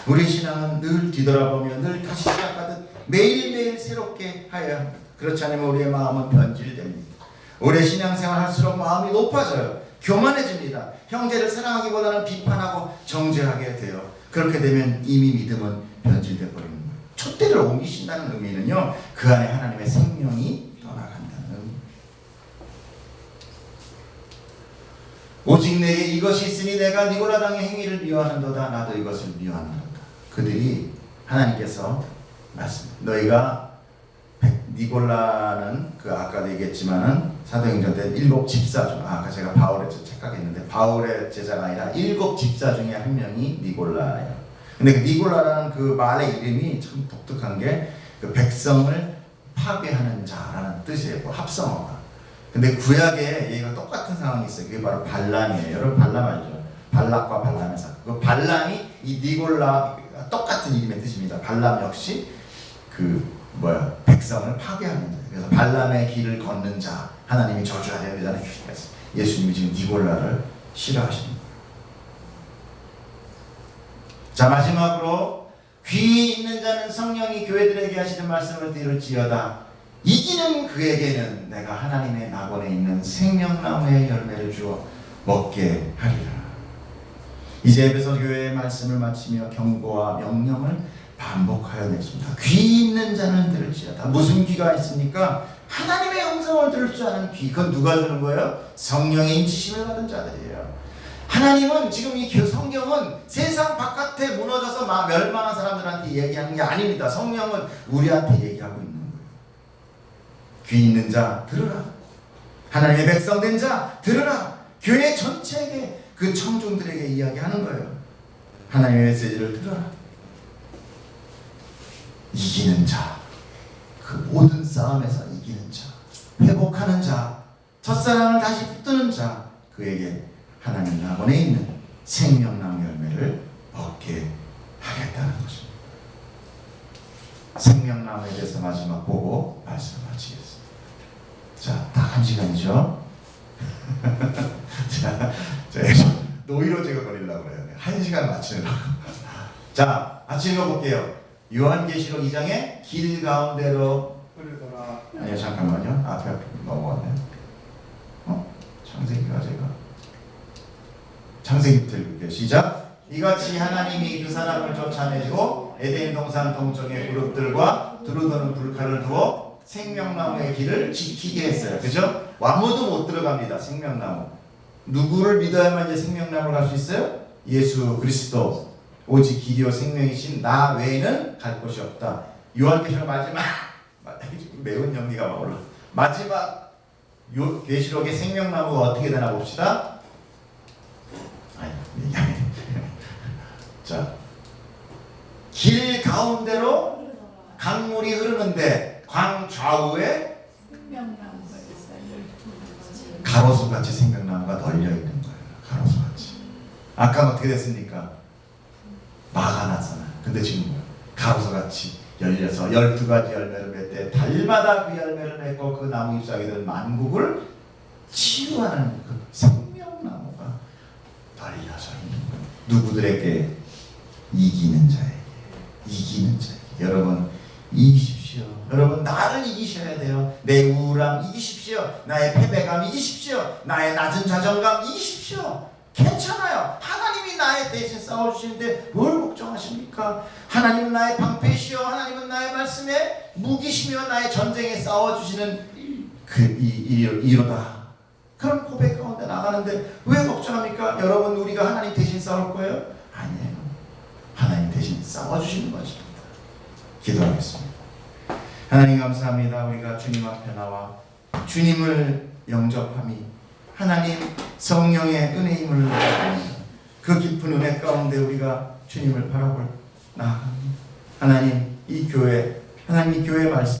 우리 신앙은 늘 뒤돌아보며 늘 다시 시작하듯 매일매일 새롭게 하여야 합니다. 그렇지 않으면 우리의 마음은 변질됩니다. 오래 신앙생활 할수록 마음이 높아져요. 교만해집니다. 형제를 사랑하기보다는 비판하고 정죄하게 돼요. 그렇게 되면 이미 믿음은 변질되어 버리는 거예요. 촛대를 옮기신다는 의미는요, 그 안에 하나님의 생명이 떠나간다는 의미. 오직 내게 이것이 있으니 내가 니고라당의 행위를 미워하는도다. 나도 이것을 미워하는도다. 그들이 하나님께서 너희가 니골라는 그 아까도 얘기했지만은 사도행전 때 7 집사 중 아까 제가 바울의 착각했는데 바울의 제자가 아니라 7 집사 중에 한 명이 니골라예요. 근데 그 니골라라는 그 말의 이름이 참 독특한 게 그 백성을 파괴하는 자라는 뜻이에요. 합성어가. 근데 구약에 얘가 똑같은 상황이 있어요. 그게 바로 발람이에요. 여러분 발람 알죠? 발락과 발람의 사건. 그 발람이 이 니골라 똑같은 이름의 뜻입니다. 발람 역시 백성을 파괴하는 자. 그래서 발람의 길을 걷는 자, 하나님이 저주하려 되자는 귀가 있어요. 예수님이 지금 니골라를 싫어하시는 거예요. 자, 마지막으로 귀 있는 자는 성령이 교회들에게 하시는 말씀을 들을지어다. 이기는 그에게는 내가 하나님의 낙원에 있는 생명나무의 열매를 주어 먹게 하리라. 이제 에베소 교회의 말씀을 마치며 경고와 명령을 반복하여 냈습니다. 귀 있는 자는 들을지어다. 무슨 귀가 있습니까? 하나님의 음성을 들을 줄 아는 귀. 그건 누가 주는 거예요? 성령의 인치심을 받은 자들이에요. 하나님은 지금 이 성경은 세상 바깥에 무너져서 멸망한 사람들한테 얘기하는 게 아닙니다. 성령은 우리한테 얘기하고 있는 거예요. 귀 있는 자 들으라. 하나님의 백성된 자 들으라. 교회 전체에게 그 청중들에게 이야기하는 거예요. 하나님의 메시지를 들어라. 이기는 자, 그 모든 싸움에서 이기는 자, 회복하는 자, 첫사랑을 다시 붙드는 자, 그에게 하나님 낙원에 있는 생명나무 열매를 얻게 하겠다는 것입니다. 생명나무에 대해서 마지막 보고 말씀을 마치겠습니다. 자, 딱 1시간이죠. 자, 노이로 제가 걸리려고 그래요. 1시간 맞추느라고. 자, 같이 읽어볼게요. 요한계시록 2장의 길 가운데로 흐르더라. 아니요, 잠깐만요. 앞에 넘어갔네요. 창세기가 제가 창세기부터 읽을게요. 시작. 이같이 하나님이 그 사람을 쫓아내시고 에덴 동산 동쪽의 그룹들과 두루도는 불칼을 두어 생명나무의 길을 지키게 했어요. 그죠? 아무도 못 들어갑니다. 생명나무. 누구를 믿어야만 이제 생명나무를 갈 수 있어요? 예수 그리스도. 오직 길이요 생명이신 나 외에는 갈 곳이 없다. 요한계시록 마지막 매운 연기가 막 올라. 마지막 계시록의 생명나무가 어떻게 되나 봅시다. 자, 길 가운데로 강물이 흐르는데 광 좌우에 생명나무가 있어요. 가로수같이 생명나무가 널려 있는 거예요. 가로수같이. 아까 어떻게 됐습니까? 막아놨잖아요. 근데 지금 뭐예요? 가로수같이 열려서 12가지 열매를 맺되 달마다 그 열매를 맺고 그 나무 잎사귀 된 만국을 치유하는 그 생명나무가 널려져 있는 거예요. 누구들에게? 이기는 자에게. 이기는 자에게. 여러분 이기십시오. 여러분 나를 이기셔야 돼요. 내 우울함 이기십시오. 나의 패배감 이기십시오. 나의 낮은 자존감 이기십시오. 괜찮아요. 하나님이 나의 대신 싸워주시는데 뭘 걱정하십니까? 하나님은 나의 방패시요 하나님은 나의 말씀에 무기시며 나의 전쟁에 싸워주시는 이로다. 그런 고백 가운데 나가는데 왜 걱정합니까? 여러분 우리가 하나님 대신 싸울 거예요? 아니에요. 하나님 대신 싸워주시는 것입니다. 기도하겠습니다. 하나님 감사합니다. 우리가 주님 앞에 나와 주님을 영접함이 하나님 성령의 은혜임을 그 깊은 은혜 가운데 우리가 주님을 바라볼 나아갑니다. 하나님 이 교회 하나님 이 교회 말씀